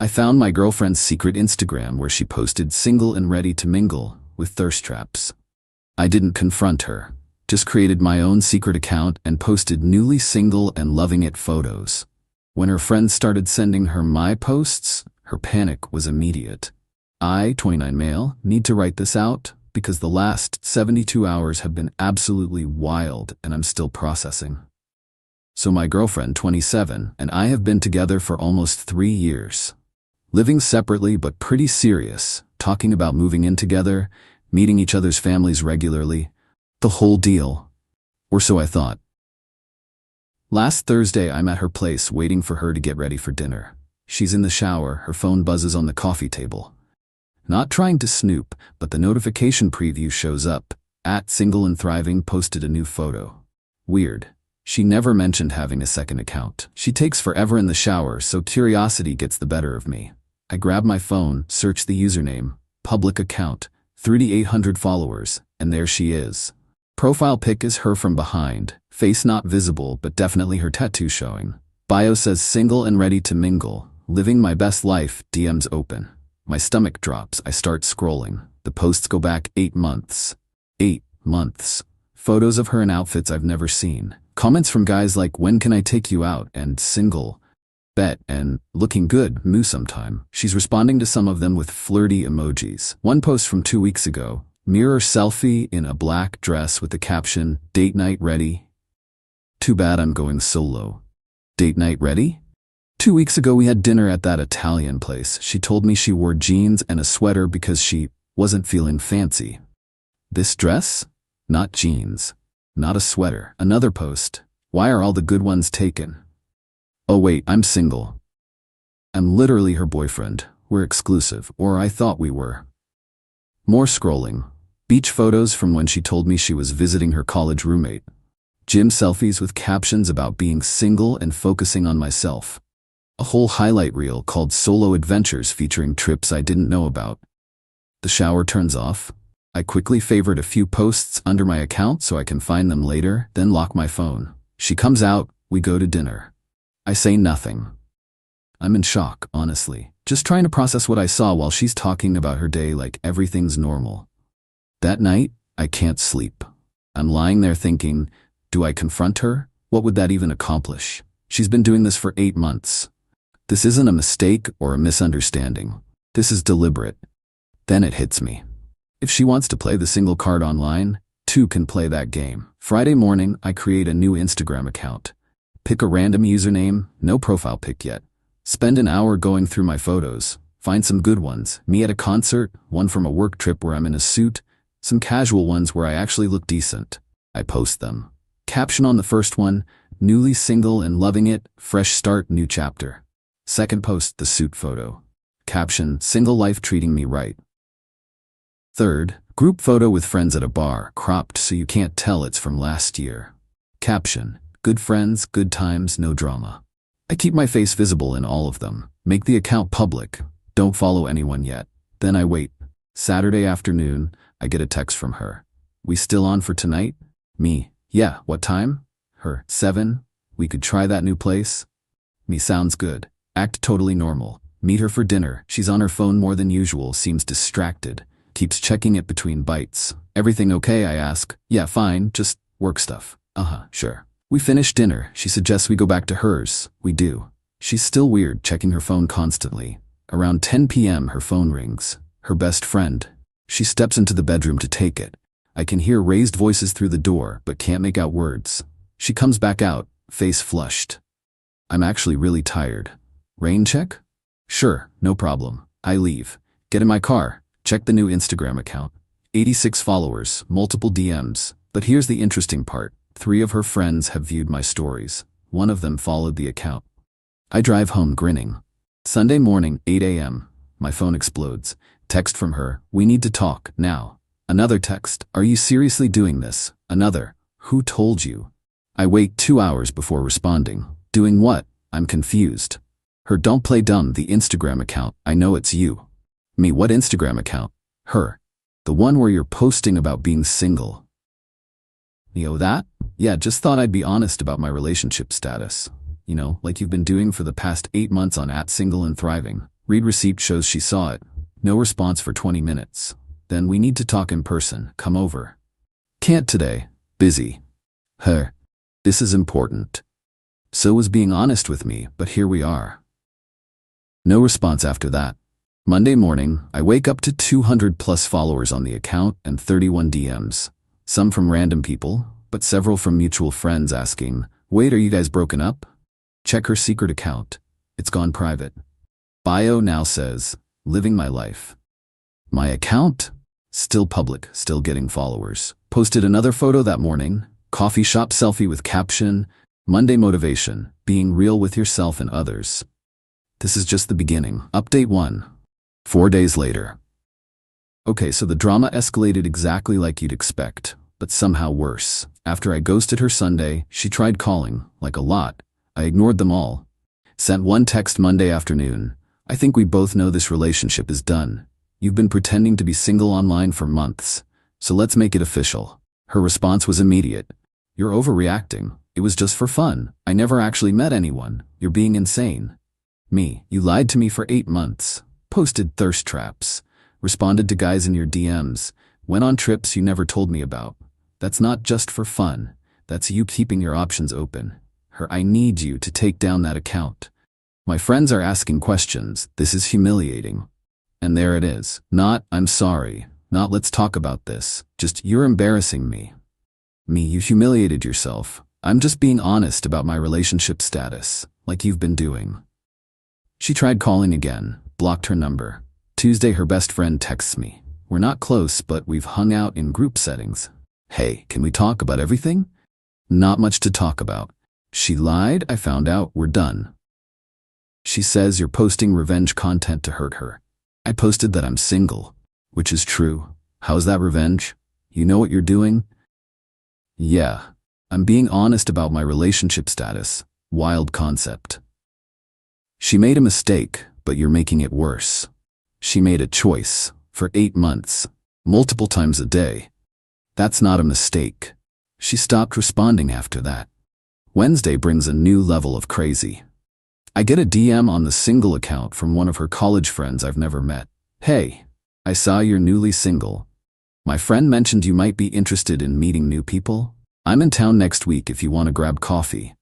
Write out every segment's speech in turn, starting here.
I found my girlfriend's secret Instagram where she posted single and ready to mingle with thirst traps. I didn't confront her, just created my own secret account and posted newly single and loving it photos. When her friends started sending her my posts, her panic was immediate. I, 29 male, need to write this out because the last 72 hours have been absolutely wild and I'm still processing. So my girlfriend, 27, and I have been together for almost 3 years. Living separately but pretty serious, talking about moving in together, meeting each other's families regularly, the whole deal. Or so I thought. Last Thursday I'm at her place waiting for her to get ready for dinner. She's in the shower, her phone buzzes on the coffee table. Not trying to snoop, but the notification preview shows up. @SingleAndThriving posted a new photo. Weird. She never mentioned having a second account. She takes forever in the shower, so curiosity gets the better of me. I grab my phone, search the username, public account, 3,800 followers, and there she is. Profile pic is her from behind, face not visible but definitely her tattoo showing. Bio says single and ready to mingle, living my best life, DMs open. My stomach drops, I start scrolling. The posts go back 8 months. 8 months. Photos of her in outfits I've never seen. Comments from guys like, when can I take you out, and single, bet, and looking good, moo sometime. She's responding to some of them with flirty emojis. One post from 2 weeks ago, mirror selfie in a black dress with the caption, date night ready. Too bad I'm going solo. Date night ready? 2 weeks ago we had dinner at that Italian place. She told me she wore jeans and a sweater because she wasn't feeling fancy. This dress? Not jeans. Not a sweater. Another post. Why are all the good ones taken? Oh wait, I'm single. I'm literally her boyfriend. We're exclusive, or I thought we were. More scrolling. Beach photos from when she told me she was visiting her college roommate. Gym selfies with captions about being single and focusing on myself. A whole highlight reel called Solo Adventures featuring trips I didn't know about. The shower turns off. I quickly favorite a few posts under my account so I can find them later, then lock my phone. She comes out, we go to dinner. I say nothing. I'm in shock, honestly. Just trying to process what I saw while she's talking about her day like everything's normal. That night, I can't sleep. I'm lying there thinking, do I confront her? What would that even accomplish? She's been doing this for 8 months. This isn't a mistake or a misunderstanding. This is deliberate. Then it hits me. If she wants to play the single card online, two can play that game. Friday morning, I create a new Instagram account. Pick a random username, no profile pic yet. Spend an hour going through my photos. Find some good ones. Me at a concert, one from a work trip where I'm in a suit, some casual ones where I actually look decent. I post them. Caption on the first one, newly single and loving it, fresh start, new chapter. Second post, the suit photo. Caption, single life treating me right. Third, group photo with friends at a bar, cropped so you can't tell it's from last year. Caption, good friends, good times, no drama. I keep my face visible in all of them. Make the account public. Don't follow anyone yet. Then I wait. Saturday afternoon, I get a text from her. We still on for tonight? Me, yeah, what time? Her, 7. We could try that new place? Me, sounds good. Act totally normal. Meet her for dinner. She's on her phone more than usual, seems distracted. Keeps checking it between bites. Everything okay, I ask. Yeah, fine, just work stuff. Sure. We finish dinner. She suggests we go back to hers. We do. She's still weird, checking her phone constantly. Around 10 p.m. her phone rings. Her best friend. She steps into the bedroom to take it. I can hear raised voices through the door, but can't make out words. She comes back out, face flushed. I'm actually really tired. Rain check? Sure, no problem. I leave. Get in my car. Check the new Instagram account. 86 followers, multiple DMs. But here's the interesting part. 3 of her friends have viewed my stories. 1 of them followed the account. I drive home grinning. Sunday morning, 8 a.m. My phone explodes. Text from her, we need to talk, now. Another text, are you seriously doing this? Another, who told you? I wait 2 hours before responding. Doing what? I'm confused. Her, don't play dumb, the Instagram account, I know it's you. Me, what Instagram account? Her, the one where you're posting about being single. That? Yeah, just thought I'd be honest about my relationship status. Like you've been doing for the past 8 months on @SingleAndThriving. Read receipt shows she saw it. No response for 20 minutes. Then we need to talk in person. Come over. Can't today. Busy. Her. This is important. So was being honest with me, but here we are. No response after that. Monday morning, I wake up to 200 plus followers on the account and 31 DMs. Some from random people, but several from mutual friends asking, "Wait, are you guys broken up?" Check her secret account. It's gone private. Bio now says, "Living my life." My account? Still public, still getting followers. Posted another photo that morning, coffee shop selfie with caption, "Monday motivation, being real with yourself and others." This is just the beginning. Update 1. 4 days later. Okay, so the drama escalated exactly like you'd expect, but somehow worse. After I ghosted her Sunday, she tried calling, like a lot. I ignored them all. Sent one text Monday afternoon. "I think we both know this relationship is done. You've been pretending to be single online for months, so let's make it official." Her response was immediate. "You're overreacting. It was just for fun. I never actually met anyone. You're being insane." Me, "You lied to me for 8 months. Posted thirst traps. Responded to guys in your DMs. Went on trips you never told me about. That's not just for fun. That's you keeping your options open." Her, "I need you to take down that account. My friends are asking questions. This is humiliating." And there it is. Not, "I'm sorry." Not, "Let's talk about this." Just, "You're embarrassing me." Me, "You humiliated yourself. I'm just being honest about my relationship status, like you've been doing." She tried calling again. Blocked her number. Tuesday, her best friend texts me. "We're not close, but we've hung out in group settings. Hey, can we talk about everything?" Not much to talk about. She lied. I found out. We're done. She says, "You're posting revenge content to hurt her." I posted that I'm single, which is true. How's that revenge? You know what you're doing? Yeah, I'm being honest about my relationship status. Wild concept. She made a mistake, but you're making it worse. She made a choice for 8 months, multiple times a day. That's not a mistake. She stopped responding after that. Wednesday brings a new level of crazy. I get a DM on the single account from one of her college friends I've never met. "Hey, I saw you're newly single. My friend mentioned you might be interested in meeting new people. I'm in town next week if you want to grab coffee."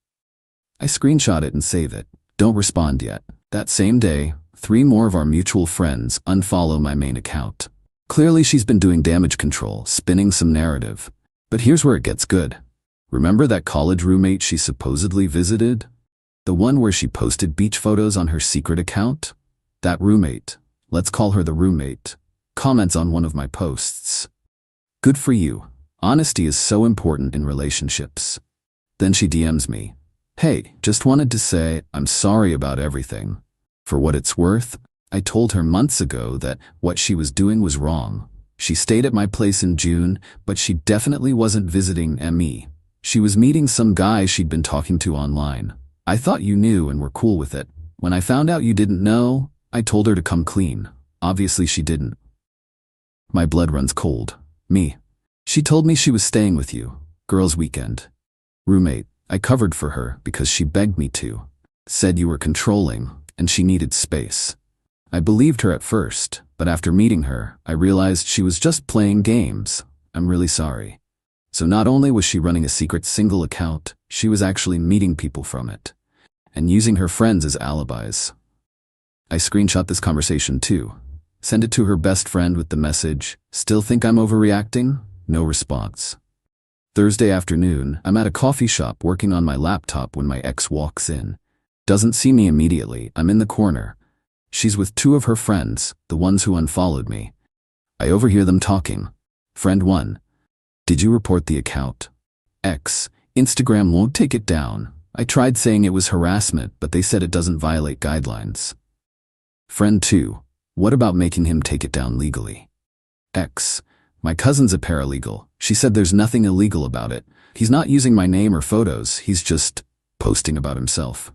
I screenshot it and save it. Don't respond yet. That same day, 3 more of our mutual friends unfollow my main account. Clearly she's been doing damage control, spinning some narrative. But here's where it gets good. Remember that college roommate she supposedly visited? The one where she posted beach photos on her secret account? That roommate, let's call her the roommate, comments on one of my posts. "Good for you. Honesty is so important in relationships." Then she DMs me. "Hey, just wanted to say I'm sorry about everything. For what it's worth, I told her months ago that what she was doing was wrong. She stayed at my place in June, but she definitely wasn't visiting me. She was meeting some guy she'd been talking to online. I thought you knew and were cool with it. When I found out you didn't know, I told her to come clean. Obviously she didn't." My blood runs cold. Me, "She told me she was staying with you. Girls' weekend." Roommate, "I covered for her because she begged me to. Said you were controlling and she needed space. I believed her at first, but after meeting her, I realized she was just playing games. I'm really sorry." So not only was she running a secret single account, she was actually meeting people from it and using her friends as alibis. I screenshot this conversation too. Send it to her best friend with the message, "Still think I'm overreacting?" No response. Thursday afternoon, I'm at a coffee shop working on my laptop when my ex walks in. Doesn't see me immediately. I'm in the corner. She's with 2 of her friends, the ones who unfollowed me. I overhear them talking. Friend 1, "Did you report the account?" X, "Instagram won't take it down. I tried saying it was harassment, but they said it doesn't violate guidelines." Friend 2, "What about making him take it down legally?" X, "My cousin's a paralegal. She said there's nothing illegal about it. He's not using my name or photos. He's just posting about himself."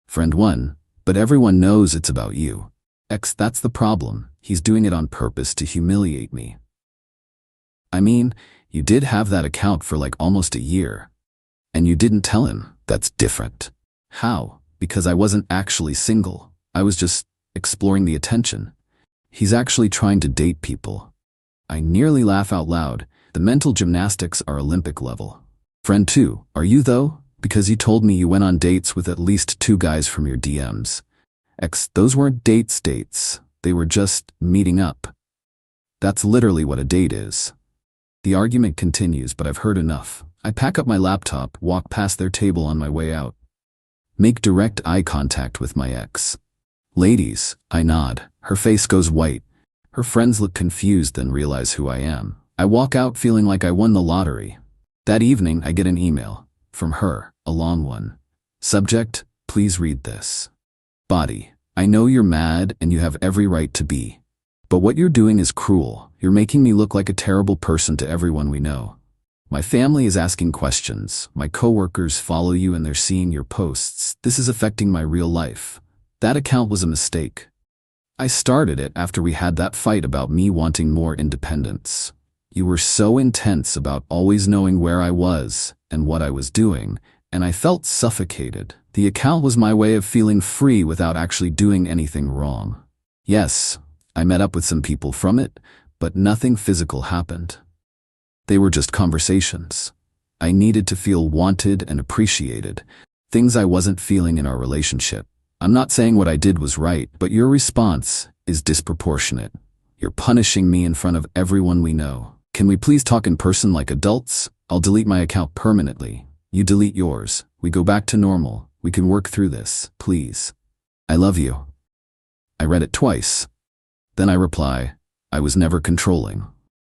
Friend 1, "But everyone knows it's about you." X, "That's the problem. He's doing it on purpose to humiliate me." I mean, you did have that account for like almost a year. And you didn't tell him. That's different. How? Because I wasn't actually single. I was just exploring the attention. He's actually trying to date people. I nearly laugh out loud. The mental gymnastics are Olympic level. Friend 2, are you though? Because you told me you went on dates with at least 2 guys from your DMs. X, those weren't dates. They were just meeting up. That's literally what a date is. The argument continues, but I've heard enough. I pack up my laptop, walk past their table on my way out. Make direct eye contact with my ex. Ladies, I nod. Her face goes white. Her friends look confused, then realize who I am. I walk out feeling like I won the lottery. That evening, I get an email. From her, a long one. Subject, please read this. Body, I know you're mad and you have every right to be. But what you're doing is cruel. You're making me look like a terrible person to everyone we know. My family is asking questions. My coworkers follow you and they're seeing your posts. This is affecting my real life. That account was a mistake. I started it after we had that fight about me wanting more independence. You were so intense about always knowing where I was and what I was doing, and I felt suffocated. The account was my way of feeling free without actually doing anything wrong. Yes, I met up with some people from it, but nothing physical happened. They were just conversations. I needed to feel wanted and appreciated, things I wasn't feeling in our relationship. I'm not saying what I did was right, but your response is disproportionate. You're punishing me in front of everyone we know. Can we please talk in person like adults? I'll delete my account permanently. You delete yours. We go back to normal. We can work through this, please. I love you. I read it twice. Then I reply, I was never controlling.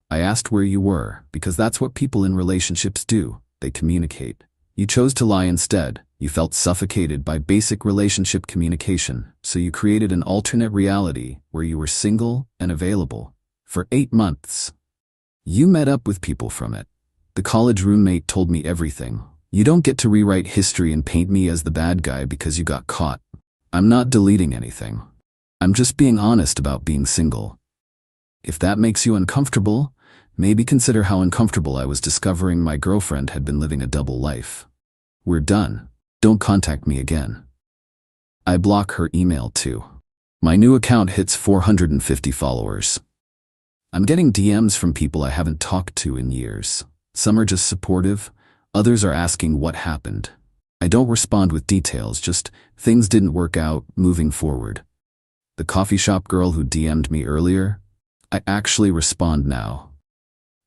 I asked where you were, because that's what people in relationships do. They communicate. You chose to lie instead. You felt suffocated by basic relationship communication, so you created an alternate reality where you were single and available. For 8 months. You met up with people from it. The college roommate told me everything. You don't get to rewrite history and paint me as the bad guy because you got caught. I'm not deleting anything. I'm just being honest about being single. If that makes you uncomfortable, maybe consider how uncomfortable I was discovering my girlfriend had been living a double life. We're done. Don't contact me again. I block her email too. My new account hits 450 followers. I'm getting DMs from people I haven't talked to in years. Some are just supportive, others are asking what happened. I don't respond with details, just things didn't work out, moving forward. The coffee shop girl who DM'd me earlier, I actually respond now.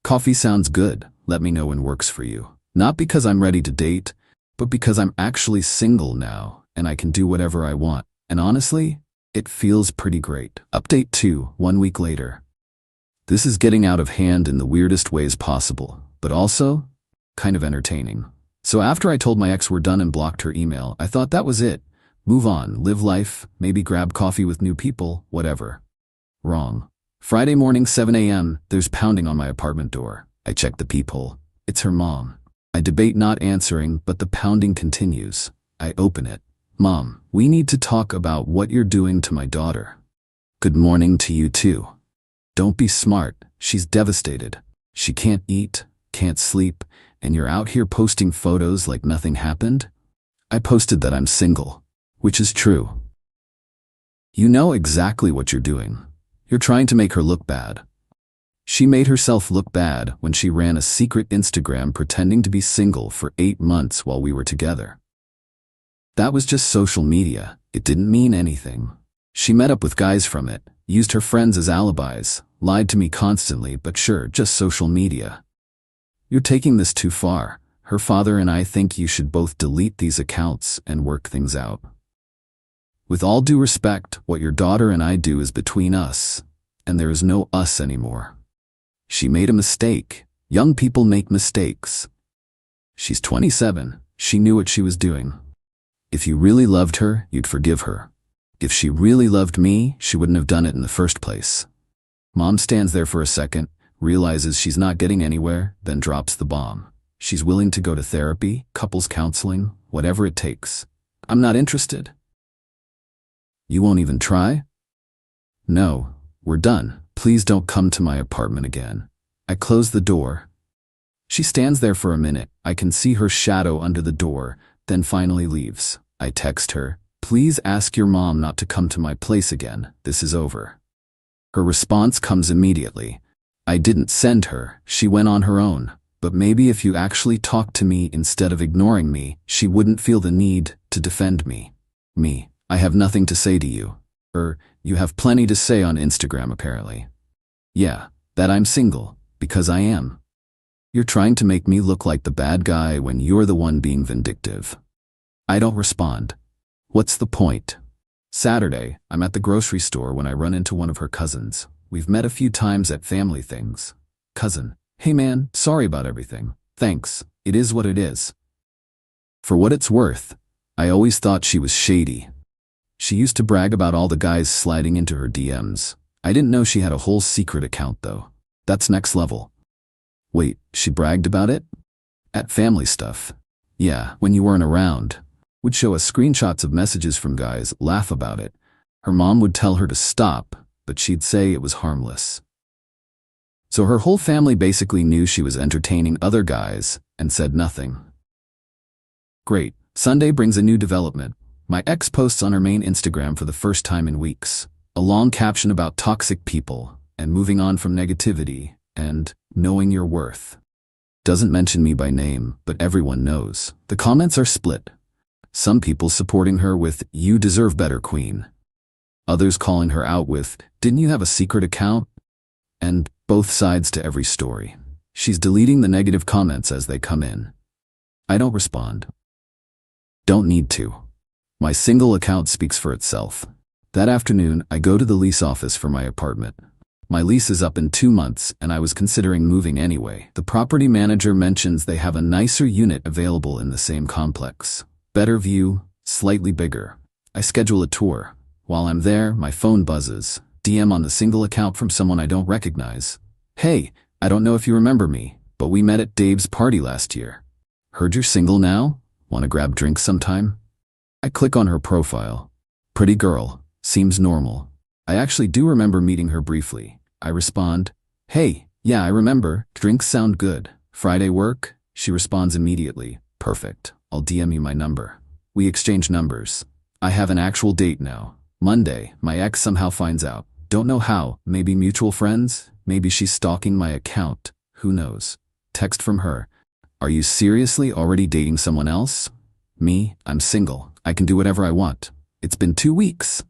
Coffee sounds good, let me know when works for you. Not because I'm ready to date, but because I'm actually single now and I can do whatever I want. And honestly, it feels pretty great. Update 2, 1 week later. This is getting out of hand in the weirdest ways possible, but also kind of entertaining. So after I told my ex we're done and blocked her email, I thought that was it. Move on, live life, maybe grab coffee with new people, whatever. Wrong. Friday morning, 7 a.m., there's pounding on my apartment door. I check the peephole. It's her mom. I debate not answering, but the pounding continues. I open it. Mom, we need to talk about what you're doing to my daughter. Good morning to you too. Don't be smart. She's devastated. She can't eat, can't sleep, and you're out here posting photos like nothing happened? I posted that I'm single, which is true. You know exactly what you're doing. You're trying to make her look bad. She made herself look bad when she ran a secret Instagram pretending to be single for 8 months while we were together. That was just social media. It didn't mean anything. She met up with guys from it, used her friends as alibis, lied to me constantly, but sure, just social media. You're taking this too far. Her father and I think you should both delete these accounts and work things out. With all due respect, what your daughter and I do is between us, and there is no us anymore. She made a mistake. Young people make mistakes. She's 27. She knew what she was doing. If you really loved her, you'd forgive her. If she really loved me, she wouldn't have done it in the first place. Mom stands there for a second, realizes she's not getting anywhere, then drops the bomb. She's willing to go to therapy, couples counseling, whatever it takes. I'm not interested. You won't even try? No, we're done. Please don't come to my apartment again. I close the door. She stands there for a minute. I can see her shadow under the door, then finally leaves. I text her, Please ask your mom not to come to my place again. This is over. Her response comes immediately. I didn't send her. She went on her own. But maybe if you actually talked to me instead of ignoring me, she wouldn't feel the need to defend me. Me, I have nothing to say to you. You have plenty to say on Instagram apparently. Yeah, that I'm single, because I am. You're trying to make me look like the bad guy when you're the one being vindictive. I don't respond. What's the point? Saturday, I'm at the grocery store when I run into one of her cousins. We've met a few times at family things. Cousin, hey man, sorry about everything. Thanks, it is what it is. For what it's worth, I always thought she was shady. She used to brag about all the guys sliding into her DMs. I didn't know she had a whole secret account though. That's next level. Wait, she bragged about it? At family stuff. Yeah, when you weren't around. Would show us screenshots of messages from guys, laugh about it. Her mom would tell her to stop, but she'd say it was harmless. So her whole family basically knew she was entertaining other guys and said nothing. Great. Sunday brings a new development. My ex posts on her main Instagram for the first time in weeks. A long caption about toxic people and moving on from negativity and knowing your worth. Doesn't mention me by name, but everyone knows. The comments are split. Some people supporting her with, "You deserve better, queen." Others calling her out with, "Didn't you have a secret account?" And both sides to every story. She's deleting the negative comments as they come in. I don't respond. Don't need to. My single account speaks for itself. That afternoon, I go to the lease office for my apartment. My lease is up in 2 months, and I was considering moving anyway. The property manager mentions they have a nicer unit available in the same complex. Better view, slightly bigger. I schedule a tour. While I'm there, my phone buzzes. DM on the single account from someone I don't recognize. Hey, I don't know if you remember me, but we met at Dave's party last year. Heard you're single now? Want to grab drinks sometime? I click on her profile. Pretty girl. Seems normal. I actually do remember meeting her briefly. I respond, "Hey, yeah, I remember. Drinks sound good. Friday work?" She responds immediately. Perfect. I'll DM you my number. We exchange numbers. I have an actual date now. Monday, my ex somehow finds out. Don't know how. Maybe mutual friends? Maybe she's stalking my account. Who knows? Text from her. Are you seriously already dating someone else? Me, I'm single. I can do whatever I want. It's been 2 weeks.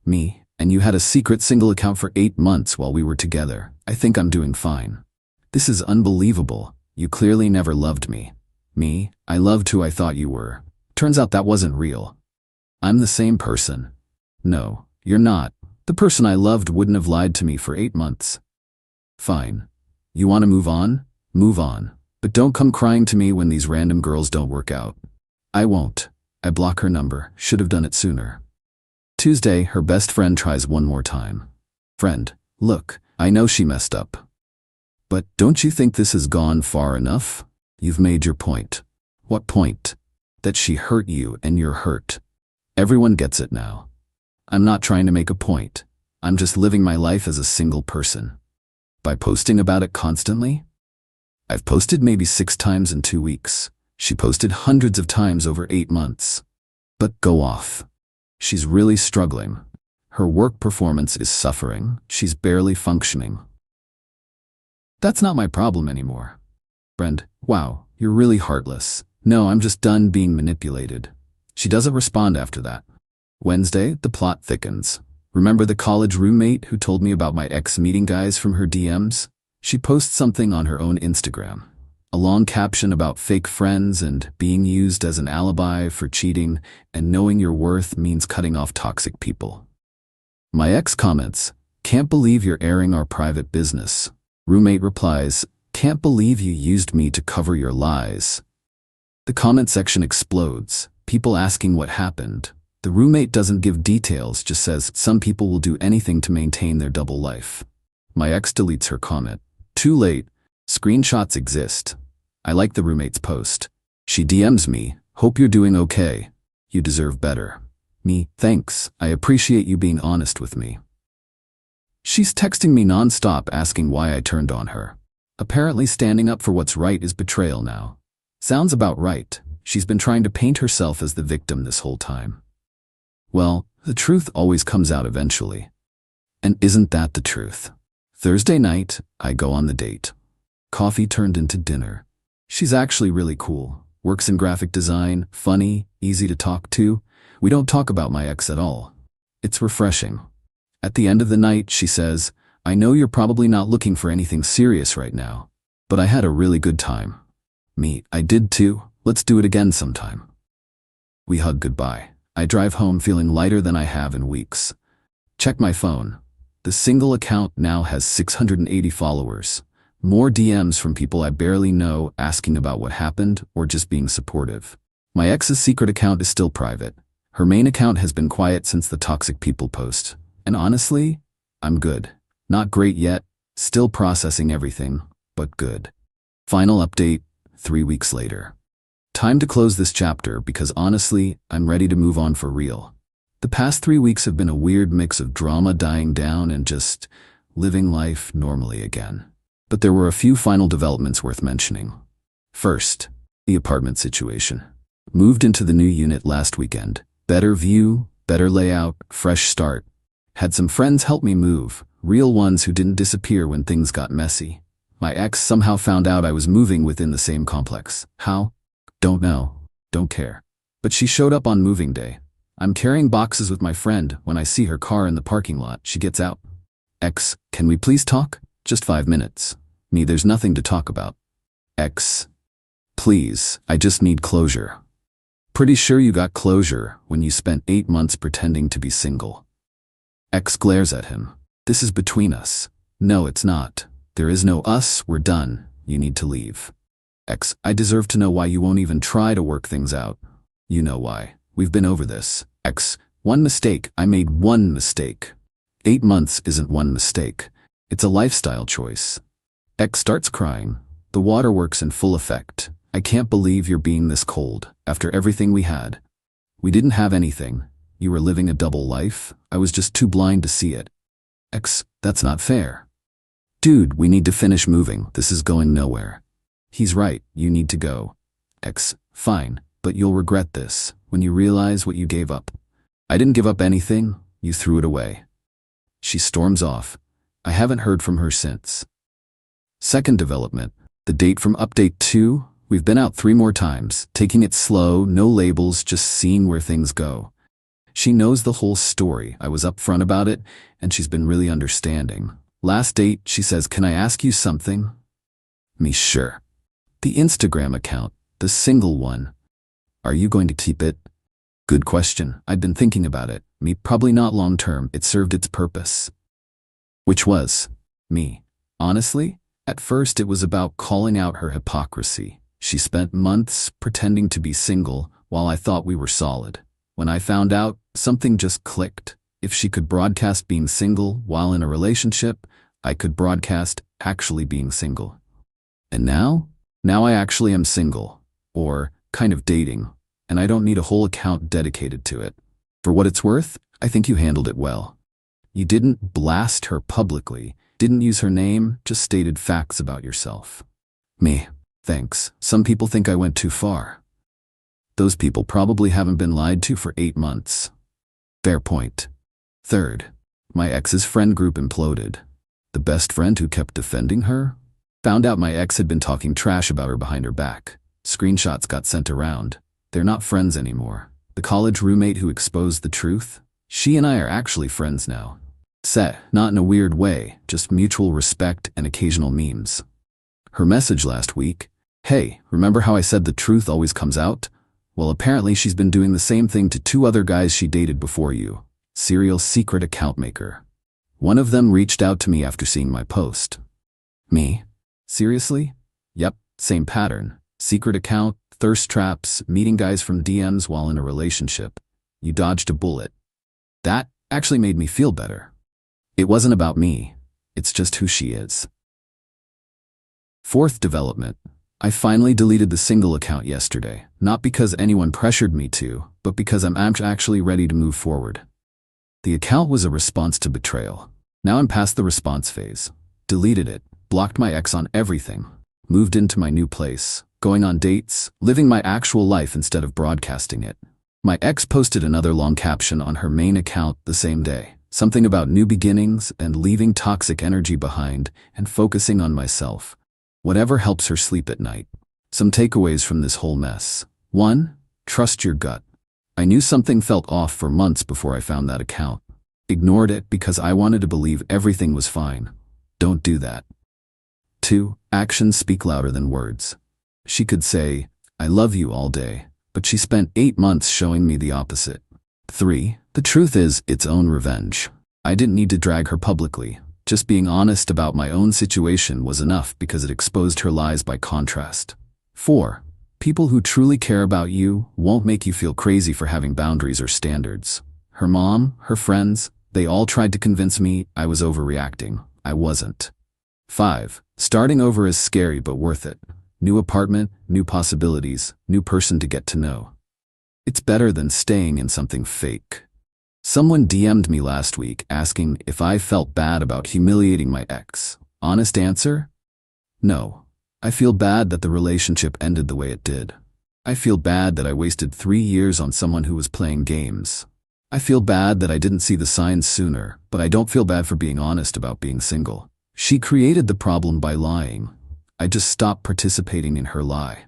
Me, and you had a secret single account for 8 months while we were together. I think I'm doing fine. This is unbelievable. You clearly never loved me. Me, I loved who I thought you were. Turns out that wasn't real. I'm the same person. No, you're not. The person I loved wouldn't have lied to me for 8 months. Fine. You want to move on? Move on. But don't come crying to me when these random girls don't work out. I won't. I block her number. Should have done it sooner. Tuesday, her best friend tries one more time. Friend, look, I know she messed up. But don't you think this has gone far enough? You've made your point. What point? That she hurt you and you're hurt. Everyone gets it now. I'm not trying to make a point. I'm just living my life as a single person. By posting about it constantly? I've posted maybe 6 times in 2 weeks. She posted hundreds of times over 8 months. But go off. She's really struggling. Her work performance is suffering. She's barely functioning. That's not my problem anymore. Friend, wow, you're really heartless. No, I'm just done being manipulated. She doesn't respond after that. Wednesday, the plot thickens. Remember the college roommate who told me about my ex meeting guys from her DMs? She posts something on her own Instagram. A long caption about fake friends and being used as an alibi for cheating, and knowing your worth means cutting off toxic people. My ex comments, "Can't believe you're airing our private business." Roommate replies, "Can't believe you used me to cover your lies." The comment section explodes, people asking what happened. The roommate doesn't give details, just says some people will do anything to maintain their double life. My ex deletes her comment. Too late. Screenshots exist. I like the roommate's post. She DMs me, "Hope you're doing okay. You deserve better." Me, "Thanks, I appreciate you being honest with me." She's texting me nonstop asking why I turned on her. Apparently standing up for what's right is betrayal now. Sounds about right. She's been trying to paint herself as the victim this whole time. Well, the truth always comes out eventually. And isn't that the truth? Thursday night, I go on the date. Coffee turned into dinner. She's actually really cool. Works in graphic design, funny, easy to talk to. We don't talk about my ex at all. It's refreshing. At the end of the night, she says, I know you're probably not looking for anything serious right now, but I had a really good time. Me, I did too. Let's do it again sometime. We hug goodbye. I drive home feeling lighter than I have in weeks. Check my phone. The single account now has 680 followers. More DMs from people I barely know asking about what happened or just being supportive. My ex's secret account is still private. Her main account has been quiet since the toxic people post. And honestly, I'm good. Not great yet, still processing everything, but good. Final update, 3 weeks later. Time to close this chapter because honestly, I'm ready to move on for real. The past 3 weeks have been a weird mix of drama dying down and just living life normally again. But there were a few final developments worth mentioning. First, the apartment situation. Moved into the new unit last weekend. Better view, better layout, fresh start. Had some friends help me move, real ones who didn't disappear when things got messy. My ex somehow found out I was moving within the same complex. How? Don't know. Don't care. But she showed up on moving day. I'm carrying boxes with my friend. When I see her car in the parking lot, she gets out. Ex, can we please talk? Just 5 minutes. Me, there's nothing to talk about. Ex, please, I just need closure. Pretty sure you got closure when you spent 8 months pretending to be single. Ex glares at him. This is between us. No, it's not. There is no us, we're done. You need to leave. Ex, I deserve to know why you won't even try to work things out. You know why. We've been over this. Ex, one mistake. I made one mistake. 8 months isn't one mistake. It's a lifestyle choice. Ex starts crying. The waterworks in full effect. I can't believe you're being this cold, after everything we had. We didn't have anything. You were living a double life. I was just too blind to see it. Ex, that's not fair. Dude, we need to finish moving. This is going nowhere. He's right, you need to go. Ex, fine, but you'll regret this, when you realize what you gave up. I didn't give up anything, you threw it away. She storms off. I haven't heard from her since. Second development, the date from update 2, we've been out 3 more times, taking it slow, no labels, just seeing where things go. She knows the whole story, I was upfront about it, and she's been really understanding. Last date, she says, can I ask you something? Me, sure. The Instagram account, the single one. Are you going to keep it? Good question, I'd been thinking about it. Me, probably not long term, it served its purpose. Which was? Me. Honestly? At first it was about calling out her hypocrisy. She spent months pretending to be single while I thought we were solid. When I found out, something just clicked. If she could broadcast being single while in a relationship, I could broadcast actually being single. And now? Now I actually am single. Or kind of dating. And I don't need a whole account dedicated to it. For what it's worth, I think you handled it well. You didn't blast her publicly, didn't use her name, just stated facts about yourself. Me, thanks. Some people think I went too far. Those people probably haven't been lied to for 8 months. Fair point. Third, my ex's friend group imploded. The best friend who kept defending her found out my ex had been talking trash about her behind her back. Screenshots got sent around. They're not friends anymore. The college roommate who exposed the truth, she and I are actually friends now. Set, not in a weird way, just mutual respect and occasional memes. Her message last week, hey, remember how I said the truth always comes out? Well, apparently she's been doing the same thing to 2 other guys she dated before you. Serial secret account maker. One of them reached out to me after seeing my post. Me? Seriously? Yep, same pattern. Secret account, thirst traps, meeting guys from DMs while in a relationship. You dodged a bullet. That actually made me feel better. It wasn't about me. It's just who she is. Fourth development. I finally deleted the single account yesterday, not because anyone pressured me to, but because I'm actually ready to move forward. The account was a response to betrayal. Now I'm past the response phase. Deleted it, blocked my ex on everything, moved into my new place, going on dates, living my actual life instead of broadcasting it. My ex posted another long caption on her main account the same day. Something about new beginnings and leaving toxic energy behind and focusing on myself. Whatever helps her sleep at night. Some takeaways from this whole mess. 1. Trust your gut. I knew something felt off for months before I found that account. Ignored it because I wanted to believe everything was fine. Don't do that. 2. Actions speak louder than words. She could say, "I love you" all day, but she spent 8 months showing me the opposite. 3. The truth is its own revenge. I didn't need to drag her publicly. Just being honest about my own situation was enough because it exposed her lies by contrast. 4. People who truly care about you won't make you feel crazy for having boundaries or standards. Her mom, her friends, they all tried to convince me I was overreacting. I wasn't. 5. Starting over is scary but worth it. New apartment, new possibilities, new person to get to know. It's better than staying in something fake. Someone DM'd me last week asking if I felt bad about humiliating my ex. Honest answer? No. I feel bad that the relationship ended the way it did. I feel bad that I wasted 3 years on someone who was playing games. I feel bad that I didn't see the signs sooner, but I don't feel bad for being honest about being single. She created the problem by lying. I just stopped participating in her lie.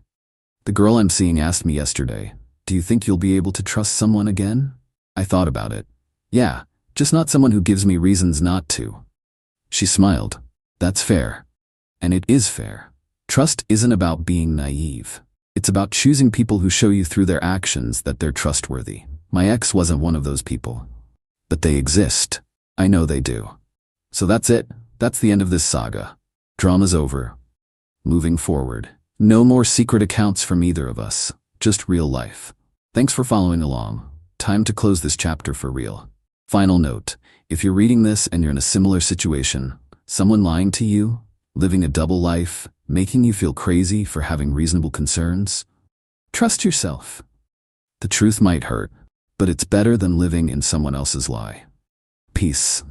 The girl I'm seeing asked me yesterday, "Do you think you'll be able to trust someone again?" I thought about it. Yeah, just not someone who gives me reasons not to. She smiled. That's fair. And it is fair. Trust isn't about being naive. It's about choosing people who show you through their actions that they're trustworthy. My ex wasn't one of those people. But they exist. I know they do. So that's it. That's the end of this saga. Drama's over. Moving forward. No more secret accounts from either of us. Just real life. Thanks for following along. Time to close this chapter for real. Final note. If you're reading this and you're in a similar situation, someone lying to you, living a double life, making you feel crazy for having reasonable concerns, trust yourself. The truth might hurt, but it's better than living in someone else's lie. Peace.